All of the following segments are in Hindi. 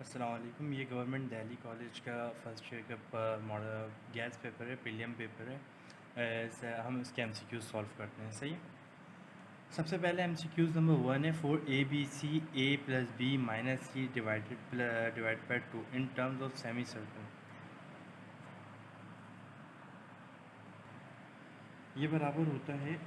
अस्सलाम वालेकुम। ये गवर्नमेंट दिल्ली कॉलेज का फ़र्स्ट ईयर का मॉडल गैस पेपर है, प्रीलिम पेपर है। हम इसके एमसीक्यूज़ सॉल्व करते हैं। सही है। सबसे पहले एमसीक्यूज़ नंबर 1 है, four A B C A plus B minus C divide by 2 in terms of semicircle. ये बराबर होता है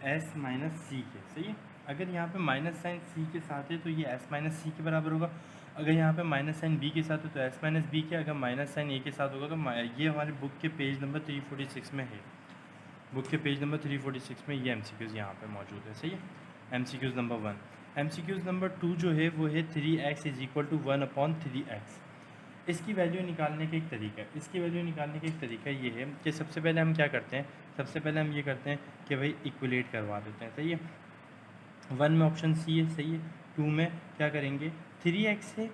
एस माइनस सी के। सही है। अगर यहाँ पे माइनस साइन सी के साथ है तो ये एस माइनस सी के बराबर होगा। अगर यहाँ पे माइनस साइन बी के साथ है तो एस माइनस बी के। अगर माइनस साइन ए के साथ होगा तो ये हमारे बुक के पेज नंबर 346 में है। बुक के पेज नंबर 346 में ये एमसीक्यूज़ यहाँ पे मौजूद है। सही है। MCQs number 1। एमसीक्यूज़ नंबर 2 जो है वो है 3x is equal to 1/3x। इसकी वैल्यू निकालने का एक तरीका है। इसकी वैल्यू निकालने का एक तरीका ये है कि सबसे पहले हम क्या करते हैं, सबसे पहले हम ये करते हैं कि भाई इक्वलेट करवा देते हैं। सही है। 1 में ऑप्शन सी है। सही है। 2 में क्या करेंगे, 3x है,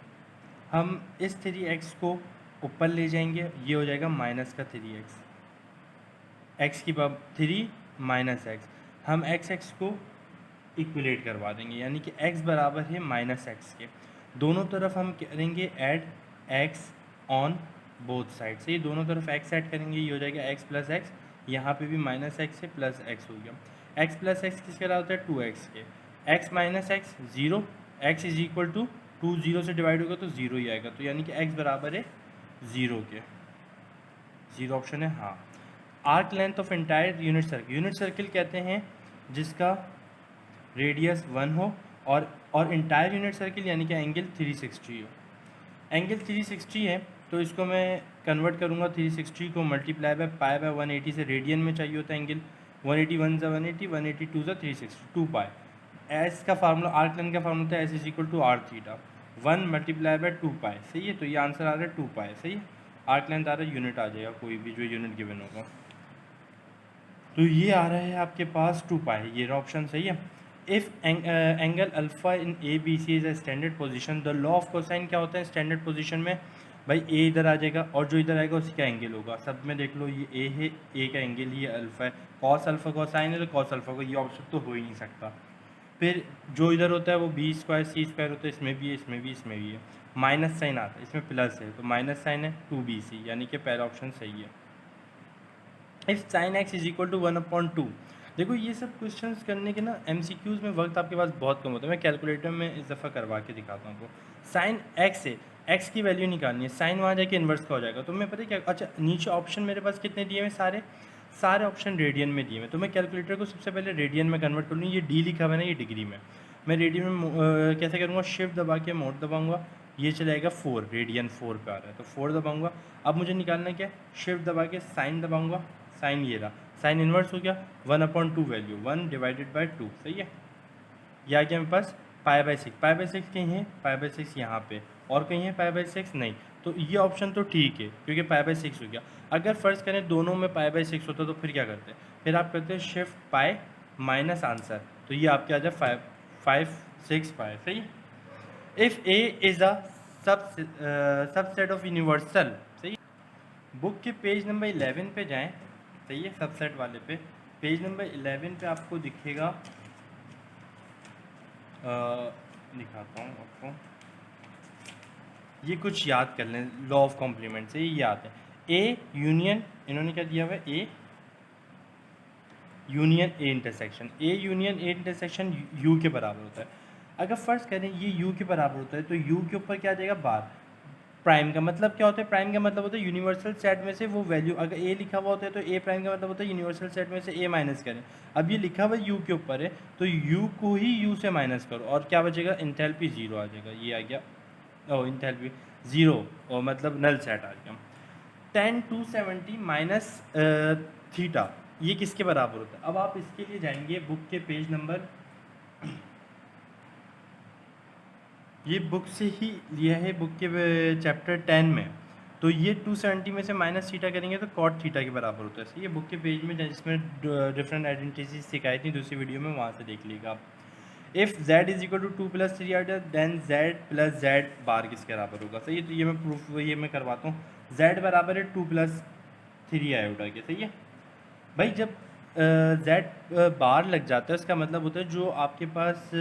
हम इस 3x को ऊपर ले जाएंगे, ये हो जाएगा माइनस का 3x, x की पावर 3 माइनस एक्स। हम x को इक्वलेट करवा देंगे, यानी कि x बराबर है माइनस एक्स के। दोनों तरफ हम करेंगे add x on both side से। ये दोनों तरफ x ऐड करेंगे, ये हो जाएगा x प्लस एक्स। यहाँ पे भी माइनस एक्स है, प्लस एक्स हो गया। x प्लस एक्स किसके बराबर होता है, 2x के। x minus x 0, x is equal to 2, 0 से डिवाइड होगा तो 0 ही आएगा, तो यानी कि x बराबर है 0 के। 0 ऑप्शन है हाँ। Arc length of entire unit circle, unit circle कहते हैं जिसका रेडियस 1 हो और इंटायर यूनिट सर्किल यानी कि एंगल 360 हो। एंगल 360 है तो इसको मैं कन्वर्ट करूँगा 360 को मल्टीप्लाई बाय पाई बाय 180 से। रेडियन में चाहिए होता है एंगल। 180 1 ज़ा 180, 180 2 ज़ा 360, 2 पाई। एस का फार्मूला, आर्क लेंथ का फार्मूला होता है S is equal to R theta. 1 multiply by 2 pi. सही है। तो ये आंसर आ रहा है 2 पाई। सही है। आर्क लेंथ आ रहा है, यूनिट आ जाएगा कोई भी जो यूनिट गिवन होगा। तो ये आ रहा है आपके पास 2 पाई, ये ऑप्शन सही है। If angle alpha in A B C is a standard position, the law of cosine क्या होता है स्टैंडर्ड पोजीशन में, भाई ए इधर आ जाएगा और जो इधर आएगा उसका एंगल होगा। सब में देख लो, ये ए है, ए का एंगल ये अल्फा है, कॉस अल्फा कोसाइन है तो कॉस अल्फा को, ये ऑप्शन तो हो ही नहीं सकता। फिर जो इधर होता है वो बी स्क्वायर सी स्क्वायर होता है, इसमें भी है, इसमें भी, इसमें भी है। माइनस साइन आता है, इसमें प्लस है तो माइनस साइन है 2bc, यानी कि पहला ऑप्शन सही है। If sine x is equal to 1/2। देखो ये सब क्वेश्चंस करने के ना एमसीक्यूज़ में वक्त आपके पास बहुत कम होता है। मैं कैलकुलेटर में इस दफ़ा करवा के दिखाता हूँ आपको। साइन एक्स है, एक्स की वैल्यू निकालनी है, साइन वहाँ जाके इन्वर्स का हो जाएगा। तो मैं पता है क्या, अच्छा नीचे ऑप्शन मेरे पास कितने दिए हुए, सारे सारे ऑप्शन रेडियन में दिए हुए। तो मैं कैलकुलेटर को सबसे पहले रेडियन में कन्वर्ट कर लूँ। ये डी लिखा हुआ है ना, ये डिग्री में। मैं रेडियन में कैसे करूँगा, शिफ्ट दबा के मोड दबाऊँगा, ये चलाएगा 4, रेडियन 4 पे आ रहा है तो 4 दबाऊँगा। अब मुझे निकालना क्या है, शिफ्ट दबा के साइन दबाऊँगा, साइन ये रहा, साइन इन्वर्स हो गया 1/2 वैल्यू 1 डिवाइडेड बाई 2। सही है। यह आ गया मेरे पास पाई बाई 6। पाई बाई 6 कहीं है, पाई बाई 6 यहाँ पे, और कहीं है पाई बाई 6 नहीं। तो ये ऑप्शन तो ठीक है क्योंकि पाई बाई 6 हो गया। अगर फ़र्ज़ करें दोनों में पाई बाई 6 होता तो फिर क्या करते हैं, फिर आप करते हैं शिफ्ट पाई माइनस आंसर, तो ये आपके आ जाए 5 6 पाई। सही है। If A is a subset of universal. सही। बुक के पेज नंबर 11 पे जाएं। सही है। सबसेट वाले पे पेज नंबर 11 पे आपको दिखेगा, दिखाता हूँ आपको, ये कुछ याद कर लें, लॉ ऑफ कॉम्प्लीमेंट से ये याद है। ए यूनियन, इन्होंने क्या दिया हुआ है, A union A intersection, A union A intersection you के बराबर होता है। अगर फ़र्ज़ करें ये यू के बराबर होता है तो यू के ऊपर क्या आ जाएगा, बार। प्राइम का मतलब क्या होता है, प्राइम का मतलब होता है यूनिवर्सल सेट में से वो वैल्यू, अगर ए लिखा हुआ होता है तो ए प्राइम का मतलब होता है यूनिवर्सल सेट में से ए माइनस करें। अब ये लिखा हुआ यू के ऊपर है तो यू को ही यू से माइनस करो और क्या बचेगा, इंथैल्पी 0 आ जाएगा। ये आ गया, ओ इंथैल्पी 0, और मतलब नल सेट आ गया। 10/270 माइनस थीटा, ये किसके बराबर होता है। अब आप इसके लिए जाएंगे बुक के पेज नंबर, ये बुक से ही लिया है, बुक के चैप्टर 10 में। तो ये 270 में से माइनस थीटा करेंगे तो कॉट थीटा के बराबर होता है। सही है। बुक के पेज में जिसमें डिफरेंट आइडेंटिटीज सिखाई थी दूसरी वीडियो में, वहाँ से देख लीजिएगा आप। If z is equal to 2 + 3 order then z + z bar किसके बराबर होगा। सही है। तो ये मैं प्रूफ, ये मैं करवाता हूँ। z बराबर है 2 + 3 आयोडा के। सही है। भाई जब z बार लग जाता है उसका मतलब होता है जो आपके पास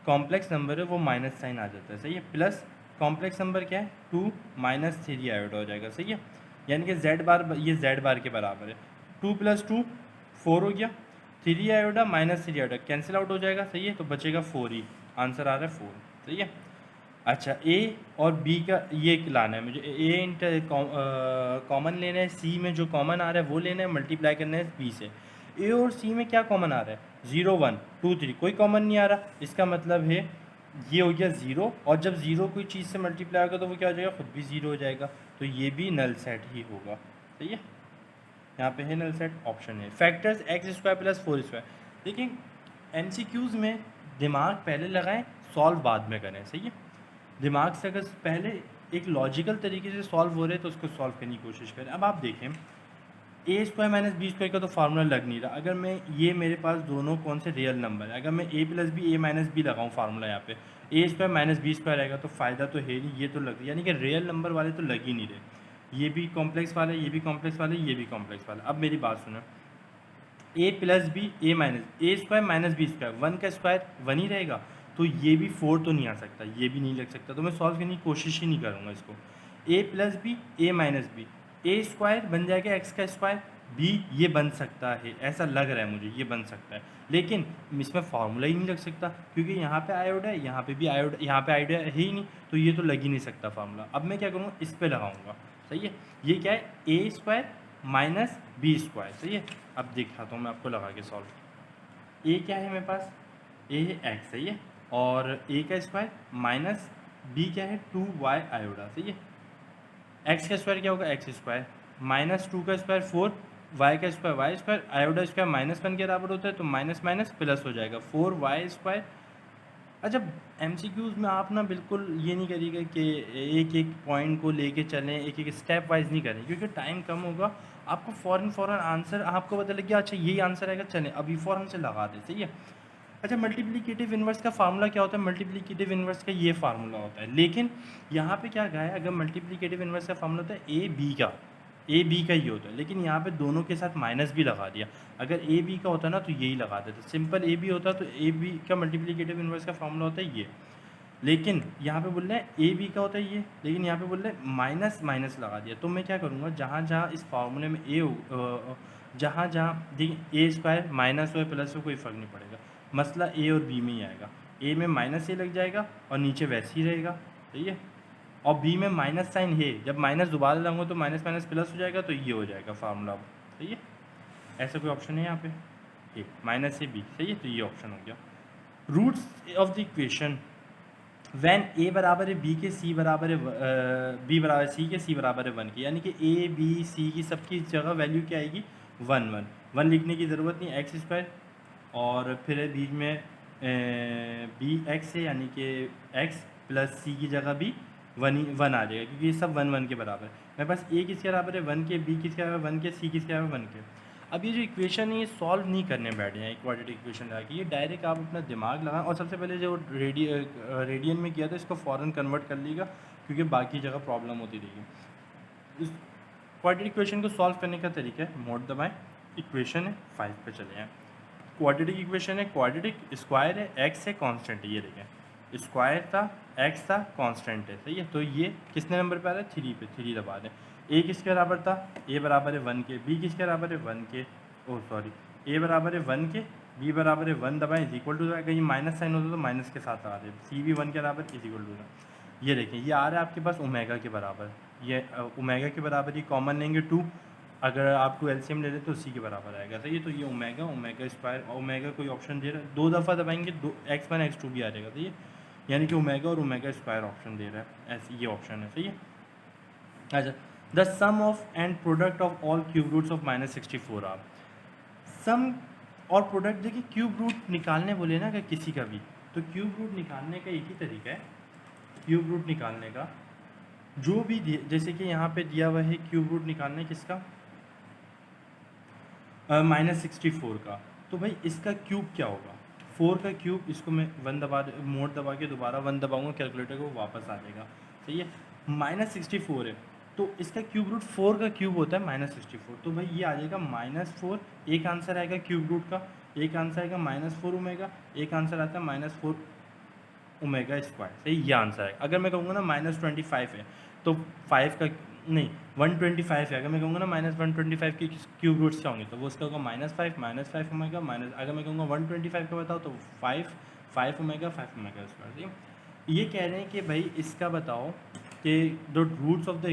कॉम्प्लेक्स नंबर है वो माइनस साइन आ जाता है। सही है। प्लस कॉम्प्लेक्स नंबर क्या है 2 माइनस 3 आयोडा हो जाएगा, सही है। यानी कि जेड बार ये जेड बार के बराबर है, 2 + 2 4 हो गया, 3 आयोडा माइनस 3 आयोडा कैंसिल आउट हो जाएगा, सही है, तो बचेगा 4 ही, आंसर आ रहा है 4, सही है। अच्छा ए और बी का ये लाना है मुझे, ए इंटर कॉमन लेना है, सी में जो कॉमन आ रहा है वो लेना है, मल्टीप्लाई करना है बी से। ए और सी में क्या कॉमन आ रहा है 0 1 2 3, कोई कॉमन नहीं आ रहा, इसका मतलब है ये हो गया 0, और जब 0 कोई चीज़ से मल्टीप्लाई होगा तो वो क्या हो जाएगा, खुद भी 0 हो जाएगा, तो ये भी नल सेट ही होगा, सही है। यहाँ पे है नल सेट, ऑप्शन है। Factors x² + 4²। देखिए MCQs में दिमाग पहले लगाएं, सॉल्व बाद में करें, सही है। दिमाग से अगर पहले एक लॉजिकल तरीके से सॉल्व हो रहे हैं तो उसको सॉल्व करने की कोशिश करें। अब आप देखें a² - b² का तो फार्मूला लग नहीं रहा, अगर मैं ये मेरे पास दोनों कौन से रियल नंबर है, अगर मैं a + b a - b लगाऊँ फार्मूला यहाँ पे, a² - b² आएगा तो फ़ायदा तो है नहीं, ये तो लग, यानी कि रियल नंबर वाले तो लग ही नहीं रहे, ये भी कॉम्प्लेक्स वाले, ये भी कॉम्प्लेक्स वाले, ये भी कॉम्प्लेक्स वाले। अब मेरी बात सुनो, a + b a - a² - b², 1 का स्क्वायर 1 ही रहेगा, तो ये भी 4 तो नहीं आ सकता, ये भी नहीं लग सकता, तो मैं सॉल्व करने की कोशिश ही नहीं करूँगा इसको। a + b a - b, a² बन जाएगा x का स्क्वायर, b ये बन सकता है, ऐसा लग रहा है मुझे ये बन सकता है, लेकिन इसमें फार्मूला ही नहीं लग सकता, क्योंकि यहाँ पे आयोडा है, यहाँ पे भी आयोडा, यहाँ पे आयोडा है ही नहीं, तो ये तो लग ही नहीं सकता फार्मूला। अब मैं क्या करूँगा, इस पे लगाऊंगा, सही है। ये क्या है, a² - b², सही है। अब दिखाता हूँ मैं आपको लगा के सॉल्व। ए क्या है मेरे पास, ए है x, सही है, और a का स्क्वायर माइनस b क्या है 2y आयोडा, सही है। x का स्क्वायर क्या होगा, x² माइनस 2 का स्क्वायर 4, y का स्क्वायर y², आयोडा स्क्वायर -1 के बराबर होता है, तो माइनस माइनस प्लस हो जाएगा 4y²। अच्छा MCQs में आप ना बिल्कुल ये नहीं करिएगा कि एक एक पॉइंट को लेके चलें, एक एक स्टेप वाइज नहीं करें, क्योंकि टाइम कम होगा, आपको फ़ौरन आंसर आपको पता लग गया, अच्छा यही आंसर आएगा, चलें अभी फ़ौरन से लगा दें, सही है। अच्छा मल्टीप्लिकेटिव इन्वर्स का फार्मूला क्या होता है, मल्टीप्लिकेटिव इन्वर्स का ये फार्मूला होता है, लेकिन यहाँ पे क्या कहा है, अगर मल्टीप्लिकेटिव इन्वर्स का फार्मूला होता है ए बी का ही होता है, लेकिन यहाँ पे दोनों के साथ माइनस भी लगा दिया, अगर ए बी का होता ना तो यही लगा देते, सिंपल ए बी होता तो ए बी का मल्टीप्लिकेटिव इन्वर्स का फार्मूला होता है ये, लेकिन यहाँ पे बोल रहे हैं ए बी का होता है ये, लेकिन यहाँ पे बोल रहे हैं माइनस माइनस लगा दिया, तो मैं क्या करूँगा, जहाँ जहाँ इस फार्मूले में जहाँ जहाँ देखिए a² माइनस हो प्लस हो कोई फ़र्क नहीं पड़ेगा, मसला ए और बी में ही आएगा, ए में माइनस ए लग जाएगा और नीचे वैसे ही रहेगा, सही है, और बी में माइनस साइन है, जब माइनस दोबारा लगाऊंगा तो माइनस माइनस प्लस हो जाएगा, तो ये हो जाएगा फार्मूला, सही है। ऐसा कोई ऑप्शन है यहाँ पे, ए माइनस ए बी, सही है, तो ये ऑप्शन हो गया। Roots of the equation when a बराबर है बी के, सी बराबर है बी बराबर सी के, सी बराबर है 1 के, यानी कि ए बी सी की सबकी जगह वैल्यू क्या आएगी 1 1 1 लिखने की ज़रूरत नहीं, x², और फिर बीच में बी एक्स है, यानी कि x + सी की जगह भी 1 आ जाएगा, क्योंकि ये सब 1 1 के बराबर है। मेरे पास ए किसके बराबर है 1 के, बी किसके बराबर 1 के, सी किसके बराबर 1 के। अब ये जो इक्वेशन है ये सॉल्व नहीं करने बैठे हैं क्वाड्रेटिक इक्वेशन लगा के, ये डायरेक्ट आप अपना दिमाग लगाएं, और सबसे पहले जो रेडियन में किया था इसको फ़ौरन कन्वर्ट कर लीजिएगा, क्योंकि बाकी जगह प्रॉब्लम होती रहेगी। इस क्वाड्रेटिक इक्वेशन को सॉल्व करने का तरीका है, मोड दबाएं, इक्वेशन है 5 पे चले हैं। क्वाड्रेटिक इक्वेशन है, क्वाड्रेटिक स्क्वायर है, एक्स है कांस्टेंट है, ये देखें स्क्वायर था, एक्स था, कांस्टेंट है, सही है, तो ये किसने नंबर पे आ रहा है 3 पे, 3 दबा दें। ए किसके बराबर था, ए बराबर है 1 के, बी किसके बराबर है 1 के, ओ सॉरी ए बराबर है 1 के, बी बराबर है 1 दबाएं, इज इक्वल टू, कहीं माइनस साइन होता तो माइनस के साथ आ रहे, सी भी 1 के बराबर इज इक्वल टू, ये देखें ये आ रहा है आपके पास ओमेगा के बराबर, ये ओमेगा के बराबर ही कॉमन लेंगे 2, अगर आप 2 एलसीएम ले लें तो उसी के बराबर आएगा, सही है, तो ये ओमेगा स्क्वायर, ओमेगा कोई ऑप्शन दे रहा है, 2 दफ़ा दबाएंगे x1 x2 भी आ जाएगा, सही है, यानी कि ओमेगा और ओमेगा स्क्वायर ऑप्शन दे रहा है, ऐसे ये ऑप्शन है, सही है। अच्छा the sum of and product of all cube roots of -64 आप सम और प्रोडक्ट देखिए, क्यूब रूट निकालने बोले ना अगर किसी का भी, तो क्यूब रूट निकालने का एक ही तरीका है, क्यूब रूट निकालने का जो भी जैसे कि यहाँ पे दिया हुआ है क्यूब रूट निकालने किसका -64 का, तो भाई इसका क्यूब क्या होगा 4 का क्यूब, इसको मैं 1 दबा मोड दबा के दोबारा 1 दबाऊंगा कैलकुलेटर को वापस आ जाएगा, सही है, -64 है, तो इसका क्यूब रूट 4 का क्यूब होता है -64, तो भाई ये आ जाएगा -4, एक आंसर आएगा क्यूब रूट का, एक आंसर आएगा -4 ओमेगा, एक आंसर आता है -4 ओमेगा स्क्वायर, सही, ये आंसर है। अगर मैं कहूँगा ना -25 है तो 5 का नहीं 125 है, अगर मैं कहूँगा ना -125 की क्यूब रूट्स क्या होंगे तो वो उसका होगा -5 ओमेगा माइनस, अगर मैं कहूँगा 125 का बताओ तो 5 ओमेगा स्क्वायर, ठीक है। ये कह रहे हैं कि भाई इसका बताओ कि द रूट्स ऑफ द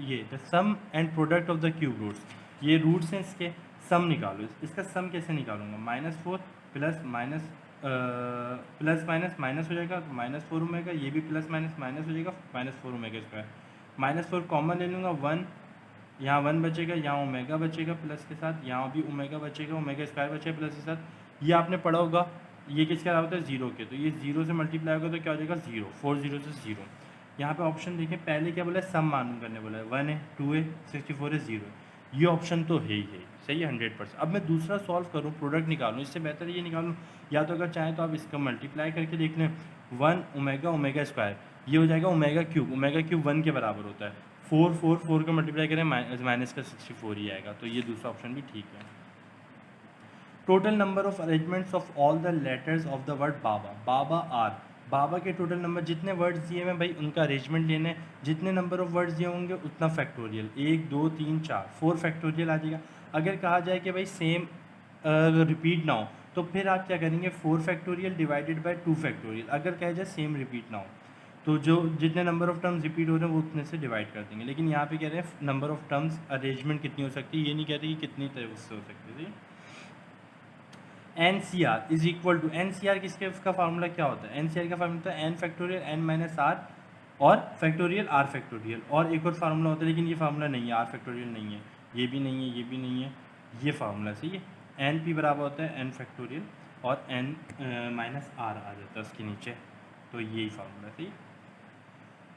ये the sum and product of the cube roots, ये रूट्स हैं इसके, सम निकालो। इसका सम कैसे निकालूंगा, -4 plus minus plus minus minus हो जाएगा, -4 ओमेगा, ये भी प्लस माइनस माइनस हो जाएगा, -4 ओमेगा स्क्वायर, -4 कॉमन ले लूँगा, 1 यहाँ 1 बचेगा, यहाँ ओमेगा बचेगा प्लस के साथ, यहाँ भी ओमेगा बचेगा, ओमेगा स्क्वायर बचेगा प्लस के साथ। ये आपने पढ़ा होगा, ये किसके बराबर होता है, 0 के, तो ये 0 से मल्टीप्लाई होगा तो क्या हो जाएगा 0, 4 0 से 0। यहाँ पे ऑप्शन देखें, पहले क्या बोला है, सम मालूम करने बोला है, 1 है, 2 है, 64 है, 0 है, ये ऑप्शन तो है ही है, सही है 100%। अब मैं दूसरा सॉल्व करूँ, प्रोडक्ट निकालूँ, इससे बेहतर ये निकालूँ, या तो अगर चाहें तो आप इसका मल्टीप्लाई करके देख लें, 1 ओमेगा स्क्वायर, ये हो जाएगा ओमेगा क्यूब 1 के बराबर होता है, 4 का मल्टीप्लाई करें माइनस का 64 ही आएगा, तो ये दूसरा ऑप्शन भी ठीक है। Total number of arrangements of all the letters of the word बाबा, बाबा आर, बाबा के टोटल नंबर, जितने वर्ड्स दिए हैं भाई उनका अरेंजमेंट लेना है, जितने नंबर ऑफ वर्ड्स दिए होंगे उतना फैक्टोरियल, 1 2 3 4 4 फैक्टोरियल आ जाएगा। अगर कहा जाए कि भाई सेम रिपीट ना हो तो फिर आप क्या करेंगे, 4 फैक्टोरियल डिवाइडेड बाय 2 फैक्टोरियल, अगर कहा जाए सेम रिपीट ना हो तो जो जितने नंबर ऑफ टर्म्स रिपीट हो रहे हैं वो उतने से डिवाइड कर देंगे। लेकिन यहाँ पे कह रहे हैं नंबर ऑफ टर्म्स अरेंजमेंट कितनी हो सकती है, ये नहीं कहते कि कितनी तरह से हो सकती है। NCR is equal to, NCR किसके, उसका फार्मूला क्या होता है, NCR का फार्मूला होता है n factorial n minus R और फैक्टोरियल r फैक्टोरियल, और एक और फार्मूला होता है लेकिन ये फार्मूला नहीं है, r फैक्टोरियल नहीं है, ये भी नहीं है, ये भी नहीं है, ये फार्मूला सही है। एन पी बराबर होता है n फैक्टोरियल और n माइनस आर आ जाता है उसके नीचे, तो यही फार्मूला सही है।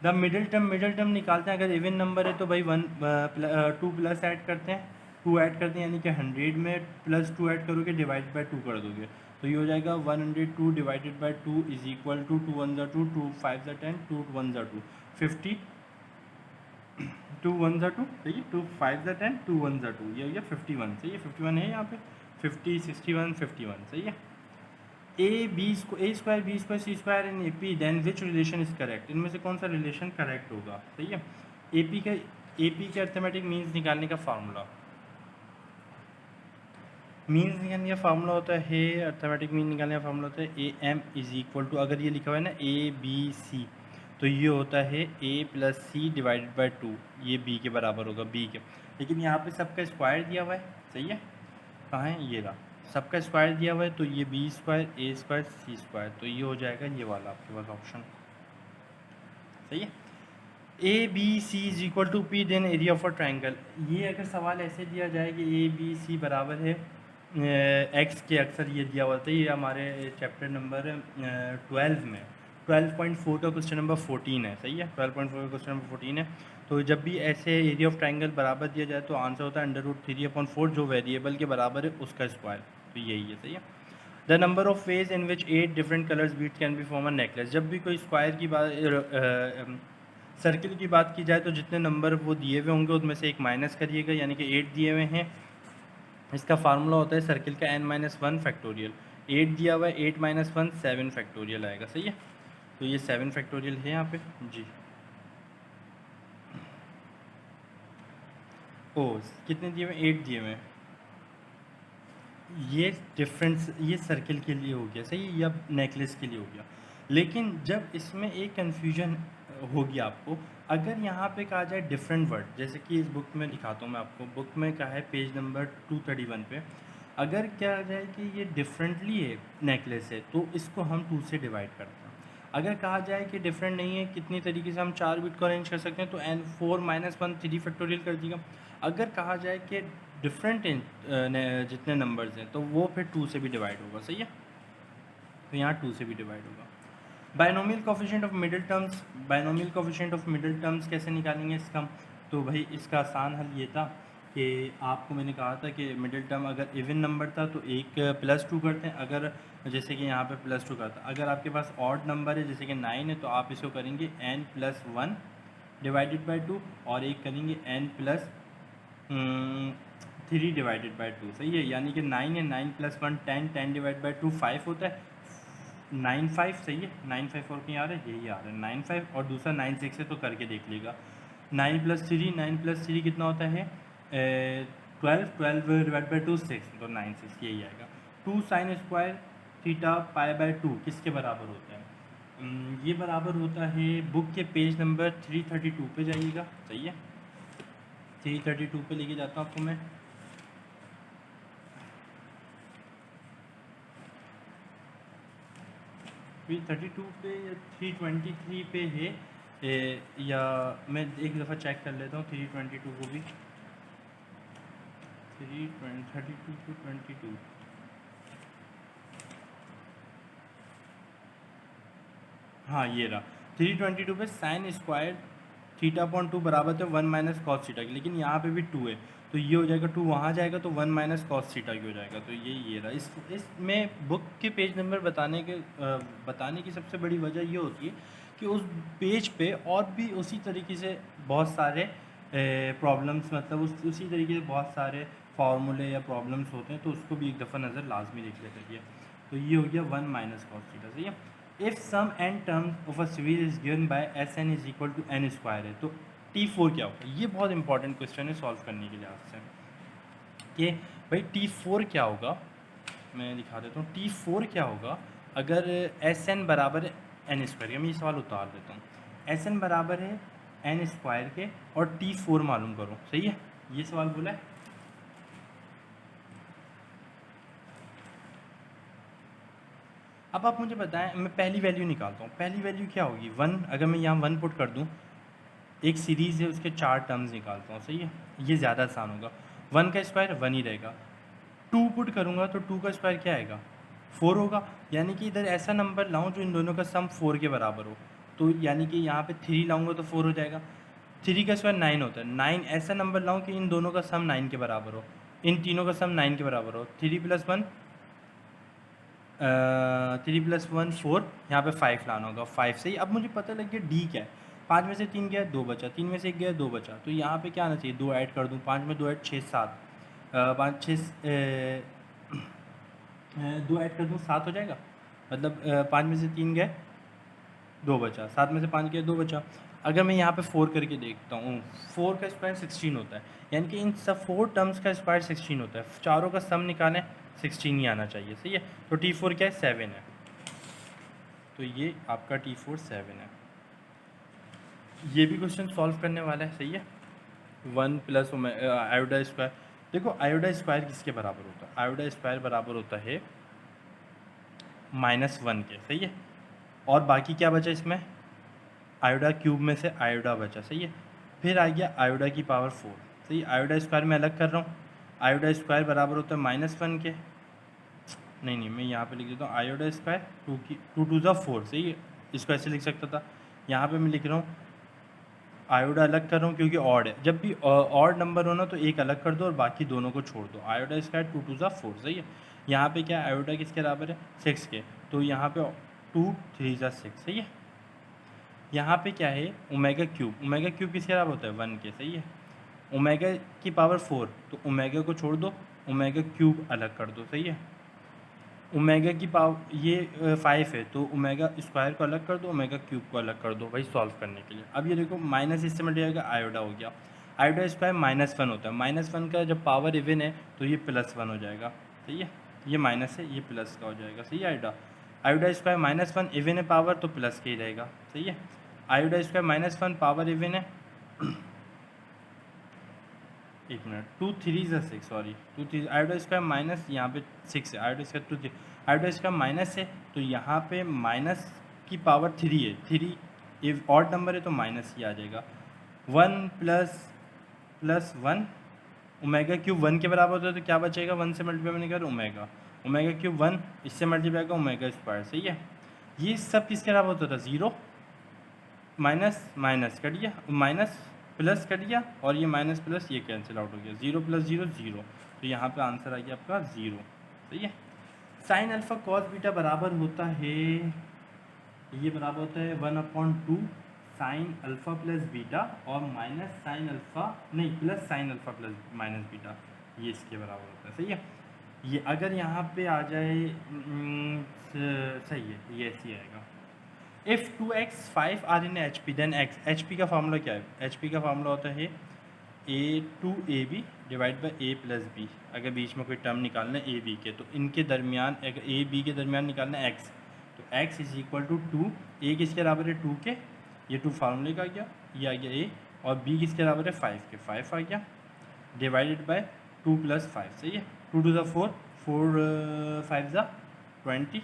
द मिडिल टर्म निकालते हैं, अगर इवन नंबर है तो भाई 2 प्लस ऐड करते हैं, 2 ऐड करते हैं, यानी कि 100 में प्लस 2 ऐड करोगे डिवाइड बाय 2 कर दोगे तो ये हो जाएगा 102 divided by 2 is equal to 2 1 2 2 5 10 2 1 2 50 2 1 2 सही है, 2 5 10 2 1 2, ये हो गया 51 सही है, 51 है यहाँ पे, 50 61 51 सही है। A square B square C square in A P, then which relation is correct, इनमें से कौन सा रिलेशन करेक्ट होगा, सही है। ए पी के अर्थमेटिक मीन्स निकालने का फार्मूला, मीन्स निकालने का फार्मूला होता है, अर्थमेटिक मीन निकालने का फार्मूला होता है A M is equal to, अगर ये लिखा हुआ है ना ए बी सी तो ये होता है ए प्लस सी डिवाइडेड बाय 2, ये बी के बराबर होगा, बी के, लेकिन यहाँ पे सबका स्क्वायर दिया हुआ है, सही है, कहाँ है ये रहा, सबका स्क्वायर दिया हुआ है तो ये बी स्क्वायर ए स्क्वायर सी स्क्वायर, तो ये हो जाएगा ये वाला आपके पास ऑप्शन, सही है। A B C is equal to P then area of a triangle, ये अगर सवाल ऐसे दिया जाए कि ए बी सी बराबर है एक्स के, अक्सर ये दिया हुआ था, ये हमारे चैप्टर नंबर 12 में 12.4 का क्वेश्चन नंबर 14 है, सही है, 12.4 का क्वेश्चन नंबर 14 है। तो जब भी ऐसे एरिया ऑफ ट्राइंगल बराबर दिया जाए तो आंसर होता है √3/4, जो वेरिएबल के बराबर है उसका स्क्वायर, तो यही है, सही है। The number of ways in which 8 different colours beads can be form a necklace, जब भी कोई स्क्वायर की बात सर्किल की बात की जाए तो जितने नंबर वो दिए हुए होंगे उनमें से एक माइनस करिएगा, यानी कि 8 दिए हुए हैं, इसका फार्मूला होता है सर्किल का n-1 फैक्टोरियल, 8 दिया हुआ है, 8 - 1 7 फैक्टोरियल आएगा, सही है, तो ये 7 फैक्टोरियल है यहाँ पे जी। ओ कितने दिए हुए, 8 दिए हुए, ये डिफरेंस ये सर्किल के लिए हो गया, सही है, या नेकलेस के लिए हो गया। लेकिन जब इसमें एक कन्फ्यूजन होगी आपको, अगर यहाँ पे कहा जाए डिफरेंट वर्ड, जैसे कि इस बुक में दिखाता हूँ मैं आपको, बुक में कहा है पेज नंबर 231 पे, अगर क्या जाए कि ये डिफरेंटली है नेकलेस है तो इसको हम 2 से डिवाइड करते हैं। अगर कहा जाए कि डिफरेंट नहीं है, कितनी तरीके से हम 4 बिट को अरेंज कर सकते हैं, तो n4 - 1 3 फैक्टोरियल कर दिया। अगर कहा जाए कि डिफरेंट जितने नंबर्स हैं तो वो फिर 2 से भी डिवाइड होगा, सही है, तो यहाँ 2 से भी डिवाइड होगा। Binomial coefficient of middle terms, binomial coefficient of middle terms कैसे निकालेंगे इसका, तो भाई इसका आसान हल ये था कि आपको मैंने कहा था कि मिडिल टर्म अगर इवन नंबर था तो एक +2 करते हैं, अगर जैसे कि यहाँ पे +2 का था, अगर आपके पास ऑड नंबर है जैसे कि 9 है तो आप इसको करेंगे n+1 डिवाइडेड बाई 2, और एक करेंगे n+3 डिवाइडेड बाई 2, सही है, यानी कि 9 है, 9 + 1 10 10 डिवाइड बाई 2 5 होता है, 9 5 सही है, 9 5 और कहीं आ रहा है, यही आ रहा है 9 5 और दूसरा 9 6 है, तो करके देख लेगा। 9 + 3 कितना होता है 12 डिवाइड बाई 2 6, तो 9 6 यही आएगा। 2 sin स्क्वायर थीटा π/2 किसके बराबर होता है? ये बराबर होता है, बुक के पेज नंबर 332 पे जाइएगा, सही है 332 पे लेके जाता हूँ आपको मैं। 332 पे या 323 पे है या मैं एक दफ़ा चेक कर लेता हूँ 322 को भी। 32 to 22 हाँ ये रहा 322 पे साइन स्क्वायर θ/2 बराबर है 1 माइनस कॉस थीटा की, लेकिन यहाँ पे भी 2 है, तो ये हो जाएगा 2 वहाँ जाएगा तो 1 माइनस कॉस थीटा की हो जाएगा, तो ये रहा। इसमें बुक के पेज नंबर बताने की सबसे बड़ी वजह ये होती है कि उस पेज पे और भी उसी तरीके से बहुत सारे प्रॉब्लम्स, मतलब उसी तरीके से बहुत सारे फार्मूले या प्रॉब्लम्स होते हैं, तो उसको भी एक दफ़ा नज़र लाजमी देख लेते हैं। तो ये हो गया 1 माइनस कॉस थीटा, सही है। If sum N terms of a series is given by S N is equal to N square है, तो T4 क्या होगा? ये बहुत इंपॉर्टेंट क्वेश्चन है सॉल्व करने के लिहाज से कि भाई T4 क्या होगा। मैं दिखा देता हूँ T4 क्या होगा अगर एस एन बराबर है एन स्क्वायर के। मैं ये सवाल उतार देता हूँ, एस एन बराबर है एन स्क्वायर के और T4 मालूम करो, सही है, ये सवाल बोला है। अब आप मुझे बताएं, मैं पहली वैल्यू निकालता हूँ, पहली वैल्यू क्या होगी 1। अगर मैं यहाँ 1 पुट कर दूँ, एक सीरीज़ है उसके 4 टर्म्स निकालता हूँ, सही है, ये ज़्यादा आसान होगा। 1 का स्क्वायर 1 ही रहेगा, 2 पुट करूँगा तो 2 का स्क्वायर क्या आएगा 4 होगा, यानी कि इधर ऐसा नंबर लाऊँ जो इन दोनों का सम 4 के बराबर हो, तो यानी कि यहाँ पे 3 लाऊंगा तो 4 हो जाएगा। 3 का स्क्वायर 9 होता है, 9 ऐसा नंबर लाऊँ कि इन दोनों का सम 9 के बराबर हो, इन तीनों का सम 9 के बराबर हो। 3 + 1 4, यहाँ पे 5 लाना होगा, 5 सही। अब मुझे पता लग गया डी क्या है, 5 में से 3 गया 2 बचा, 3 में से 1 गया 2 बचा, तो यहाँ पे क्या आना चाहिए 2 ऐड कर दूँ, 5 में 2 ऐड 6 7, 5 6 2 ऐड कर दूँ 7 हो जाएगा, मतलब 5 में से 3 गए 2 बचा, 7 में से 5 गया 2 बचा। अगर मैं यहाँ पे 4 करके देखता हूँ, 4 का स्क्वायर 16 होता है, यानी कि इन सब 4 टर्म्स का स्क्वायर 16 होता है, चारों का सम निकालें 16 ही आना चाहिए, सही है। तो T4 क्या है 7 है, तो ये आपका T4 7 है। ये भी क्वेश्चन सॉल्व करने वाला है, सही है। 1 प्लस आयोडा स्क्वायर, देखो आयोडा स्क्वायर किसके बराबर होता है, आयोडा स्क्वायर बराबर होता है -1 के, सही है। और बाकी क्या बचा इसमें, आयोडा क्यूब में से आयोडा बचा, सही है। फिर आ गया आयोडा की पावर 4, सही। आयोडा स्क्वायर में अलग कर रहा हूँ, आयोडा स्क्वायर बराबर होता है -1 के, नहीं मैं यहाँ पे लिख देता हूँ आयोडा स्क्वायर 2 2 ज़ा 4, सही है, इसको ऐसे लिख सकता था। यहाँ पे मैं लिख रहा हूँ आयोडा अलग कर रहा हूँ क्योंकि ऑड है, जब भी ऑड नंबर हो ना तो एक अलग कर दो और बाकी दोनों को छोड़ दो। आयोडा स्क्वायर 2 2 ज़ा 4, सही है। यहाँ पे क्या आयोडा किसके बराबर है 6 के, तो यहाँ पे 2 3 ज़ा 6, सही है। यहाँ पे क्या है ओमेगा क्यूब, ओमेगा क्यूब किसके बराबर होता है 1 के, सही है। ओमेगा की पावर 4, तो ओमेगा को छोड़ दो, ओमेगा क्यूब अलग कर दो, सही है। ओमेगा की पावर ये 5 है, तो ओमेगा स्क्वायर को अलग कर दो, ओमेगा क्यूब को अलग कर दो भाई सॉल्व करने के लिए। अब ये देखो माइनस इससे मल्टी जाएगा, आयोडा हो गया, आयोडा स्क्वायर -1 होता है, -1 का जब पावर इवन है तो ये +1 हो जाएगा, सही है। ये माइनस है, ये प्लस का हो जाएगा, सही है। आयोडा आयोडा स्क्वायर -1 इवन है पावर, तो प्लस के ही रहेगा, सही है। आयोडा स्क्वायर -1 पावर इवन है, एक मिनट 2 3 ज़ा 6, सॉरी 2 3, आयोडा स्क्वायर माइनस यहाँ पे 6 है, आयोडा स्क्वायर 2 3, आयोडा स्क्वायर माइनस है, तो यहाँ पे माइनस की पावर 3 है, 3 एक ऑड नंबर है तो माइनस ही आ जाएगा। 1 प्लस 1 ओमेगा क्यूब 1 के बराबर होता है, तो क्या बचेगा 1 से मल्टीप्लाई करने के बाद ओमेगा, ओमेगा क्यूब 1 इससे मल्टीप्लाई का ओमेगा स्क्वायर, सही है। ये सब किसके बराबर होता था 0 माइनस माइनस कट गया, माइनस प्लस कट गया, और ये माइनस प्लस ये कैंसिल आउट हो गया, 0 + 0 0, तो यहाँ पे आंसर आ गया आपका 0, सही है। साइन अल्फा कॉस बीटा बराबर होता है, ये बराबर होता है 1/2 साइन अल्फा प्लस बीटा और माइनस साइन अल्फा नहीं plus sine alpha plus minus beta, ये इसके बराबर होता है, सही है। ये अगर यहाँ पे आ जाए सही है, ये ऐसे ही आएगा। If 2x 5 are in H P then x, H P का फार्मूला क्या है? एच पी का फार्मूला होता है A2AB divide by A plus B. अगर बीच में कोई टर्म निकालना है ए बी के, तो इनके दरमियान, अगर ए बी के दरमियान निकालना है एक्स, तो x इज इक्वल टू 2। ए किसके बराबर है? 2 के, ये 2 फार्मूले का आ गया, ये आ गया a, और b किसके बराबर है? 5 के, 5 आ गया, डिवाइडेड बाय 2 प्लस 5। सही है, 2 टू द 4, 4 5 ज़ा 20,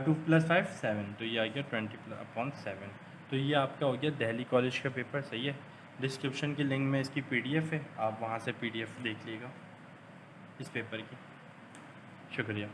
2 प्लस 5 7, तो ये आ गया 20/7। तो ये आपका हो गया दिल्ली कॉलेज का पेपर। सही है, डिस्क्रिप्शन के लिंक में इसकी पीडीएफ है, आप वहाँ से पीडीएफ देख लीजिएगा इस पेपर की। शुक्रिया।